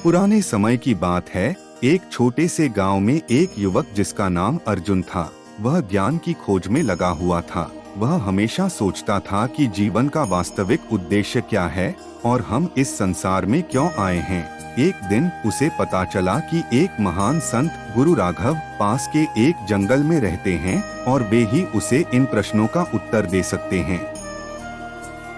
पुराने समय की बात है। एक छोटे से गांव में एक युवक जिसका नाम अर्जुन था, वह ज्ञान की खोज में लगा हुआ था। वह हमेशा सोचता था कि जीवन का वास्तविक उद्देश्य क्या है और हम इस संसार में क्यों आए हैं। एक दिन उसे पता चला कि एक महान संत गुरु राघव पास के एक जंगल में रहते हैं और वे ही उसे इन प्रश्नों का उत्तर दे सकते हैं।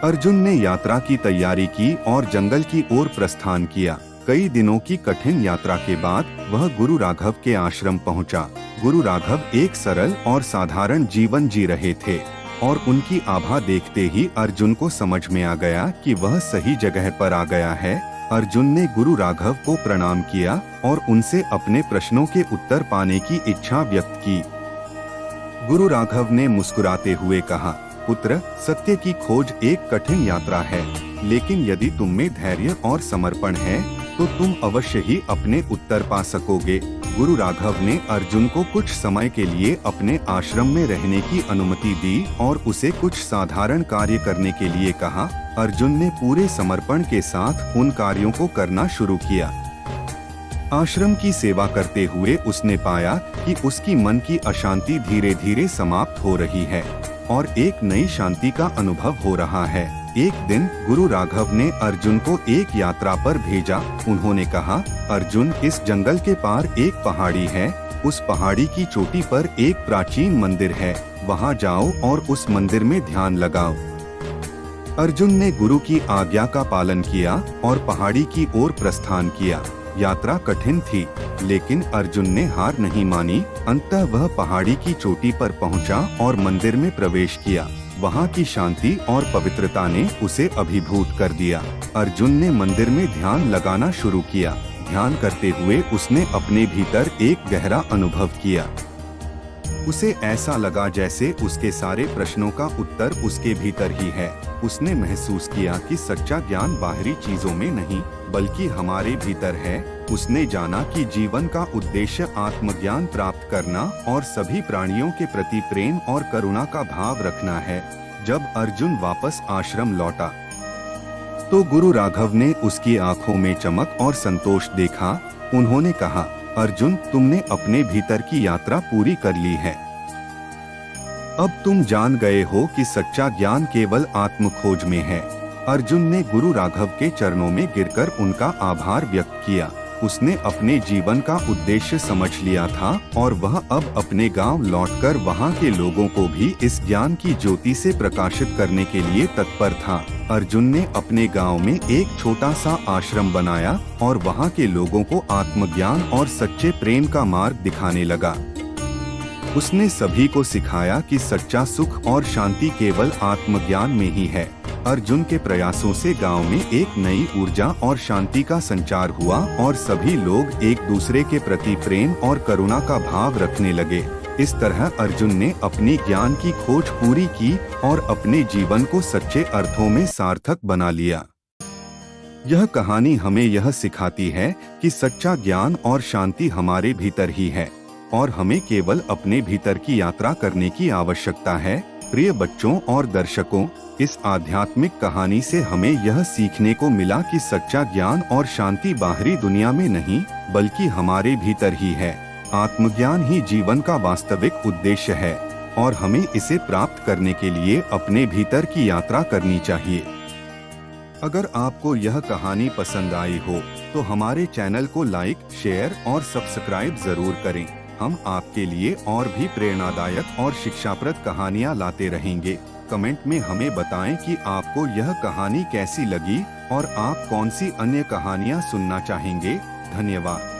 अर्जुन ने यात्रा की तैयारी की और जंगल की ओर प्रस्थान किया। कई दिनों की कठिन यात्रा के बाद वह गुरु राघव के आश्रम पहुंचा। गुरु राघव एक सरल और साधारण जीवन जी रहे थे और उनकी आभा देखते ही अर्जुन को समझ में आ गया कि वह सही जगह पर आ गया है। अर्जुन ने गुरु राघव को प्रणाम किया और उनसे अपने प्रश्नों के उत्तर पाने की इच्छा व्यक्त की। गुरु राघव ने मुस्कुराते हुए कहा, पुत्र, सत्य की खोज एक कठिन यात्रा है, लेकिन यदि तुम में धैर्य और समर्पण है तो तुम अवश्य ही अपने उत्तर पा सकोगे। गुरु राघव ने अर्जुन को कुछ समय के लिए अपने आश्रम में रहने की अनुमति दी और उसे कुछ साधारण कार्य करने के लिए कहा। अर्जुन ने पूरे समर्पण के साथ उन कार्यों को करना शुरू किया। आश्रम की सेवा करते हुए उसने पाया कि उसकी मन की अशांति धीरे धीरे समाप्त हो रही है और एक नई शांति का अनुभव हो रहा है। एक दिन गुरु राघव ने अर्जुन को एक यात्रा पर भेजा। उन्होंने कहा, अर्जुन, इस जंगल के पार एक पहाड़ी है। उस पहाड़ी की चोटी पर एक प्राचीन मंदिर है। वहां जाओ और उस मंदिर में ध्यान लगाओ। अर्जुन ने गुरु की आज्ञा का पालन किया और पहाड़ी की ओर प्रस्थान किया। यात्रा कठिन थी, लेकिन अर्जुन ने हार नहीं मानी। अंततः वह पहाड़ी की चोटी पर पहुंचा और मंदिर में प्रवेश किया। वहां की शांति और पवित्रता ने उसे अभिभूत कर दिया। अर्जुन ने मंदिर में ध्यान लगाना शुरू किया। ध्यान करते हुए उसने अपने भीतर एक गहरा अनुभव किया। उसे ऐसा लगा जैसे उसके सारे प्रश्नों का उत्तर उसके भीतर ही है। उसने महसूस किया कि सच्चा ज्ञान बाहरी चीजों में नहीं, बल्कि हमारे भीतर है। उसने जाना कि जीवन का उद्देश्य आत्मज्ञान प्राप्त करना और सभी प्राणियों के प्रति प्रेम और करुणा का भाव रखना है। जब अर्जुन वापस आश्रम लौटा तो गुरु राघव ने उसकी आंखों में चमक और संतोष देखा। उन्होंने कहा, अर्जुन, तुमने अपने भीतर की यात्रा पूरी कर ली है। अब तुम जान गए हो कि सच्चा ज्ञान केवल आत्म खोज में है। अर्जुन ने गुरु राघव के चरणों में गिरकर उनका आभार व्यक्त किया। उसने अपने जीवन का उद्देश्य समझ लिया था और वह अब अपने गांव लौटकर वहां के लोगों को भी इस ज्ञान की ज्योति से प्रकाशित करने के लिए तत्पर था। अर्जुन ने अपने गांव में एक छोटा सा आश्रम बनाया और वहां के लोगों को आत्मज्ञान और सच्चे प्रेम का मार्ग दिखाने लगा। उसने सभी को सिखाया कि सच्चा सुख और शांति केवल आत्मज्ञान में ही है। अर्जुन के प्रयासों से गांव में एक नई ऊर्जा और शांति का संचार हुआ और सभी लोग एक दूसरे के प्रति प्रेम और करुणा का भाव रखने लगे। इस तरह अर्जुन ने अपनी ज्ञान की खोज पूरी की और अपने जीवन को सच्चे अर्थों में सार्थक बना लिया। यह कहानी हमें यह सिखाती है कि सच्चा ज्ञान और शांति हमारे भीतर ही है और हमें केवल अपने भीतर की यात्रा करने की आवश्यकता है। प्रिय बच्चों और दर्शकों, इस आध्यात्मिक कहानी से हमें यह सीखने को मिला कि सच्चा ज्ञान और शांति बाहरी दुनिया में नहीं, बल्कि हमारे भीतर ही है। आत्मज्ञान ही जीवन का वास्तविक उद्देश्य है और हमें इसे प्राप्त करने के लिए अपने भीतर की यात्रा करनी चाहिए। अगर आपको यह कहानी पसंद आई हो तो हमारे चैनल को लाइक, शेयर और सब्सक्राइब जरूर करें। हम आपके लिए और भी प्रेरणादायक और शिक्षाप्रद कहानियाँ लाते रहेंगे। कमेंट में हमें बताएं कि आपको यह कहानी कैसी लगी और आप कौन सी अन्य कहानियाँ सुनना चाहेंगे। धन्यवाद।